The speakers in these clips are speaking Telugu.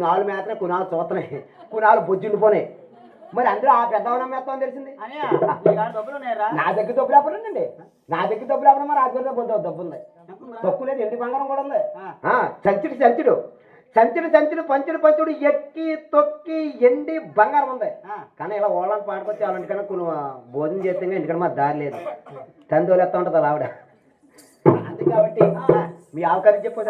నాలుగు మేతనే కునాలు చూస్తున్నాయి, కునాలు బొజ్జుండిపోయినాయి. మరి అందులో ఆ పెద్దవనం మేస్తామని తెలిసింది. నా దగ్గర డబ్బులు అప్పుడండి, నా దగ్గర డబ్బులు అప్పుడు మరి రాజుగారి డబ్బు ఉంది, తక్కువ లేదు. ఎండి బంగారం కూడా ఉంది. సంచుడు సంచుడు సంచుడు సంచుడు పంచుడు పంచుడు ఎక్కి తొక్కి ఎండి బంగారం ఉంది. కానీ ఇలా ఓళ్ళని పాడుకొచ్చి వాళ్ళ ఇంటికన్నా కొన్ని భోజనం చేస్తే ఇంటికన్నా మా దారి లేదు, తందోలు ఎత్తా ఉంటుంది ఆవిడ. అంతే కాబట్టి మీ ఆవకారి చెప్పు.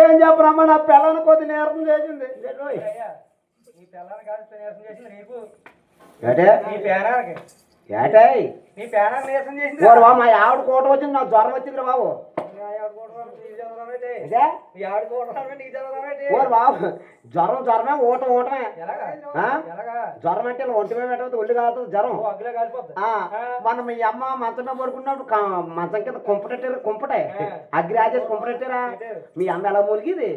ఏం చెప్పరమ్మా, నా పిల్లని కొద్ది నీరసం చేసింది. మా ఆవిడ కోట వచ్చింది, నాకు జ్వరం వచ్చింది బాబు. బాబు జ్వరం జ్వరమే ఊట ఊటమే. జ్వరం అంటే ఒంటిమే పెట్టదు, ఒళ్ళు కాదు జ్వరం. మనం మీ అమ్మ మంచంలో పడుకున్నప్పుడు మంచం కింద కుంపటే అగ్గి రాజేసి కుంపటెట్టారా? మీ అమ్మ ఎలా మూలిగిది?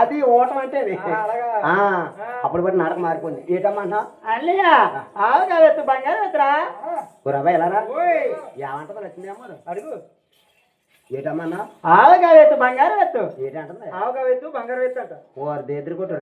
అది ఓటం అంటే అప్పుడు బట్టి నాటకం మారిపోయింది. ఏటమ్మా అన్నయ్య ఆవుగా వెత్తు బంగారం ఎత్తురా రాబాయ్ ఎలా ఏమంటుందో నచ్చింది అమ్మ అడుగు. ఏటమ్మా ఆవుగా వెత్తు బంగారం ఎత్తు ఏంటంటుంది? ఆవుగా వెత్తు బంగారం ఎత్తు అంట. ఓ ఎదురు కొట్టు.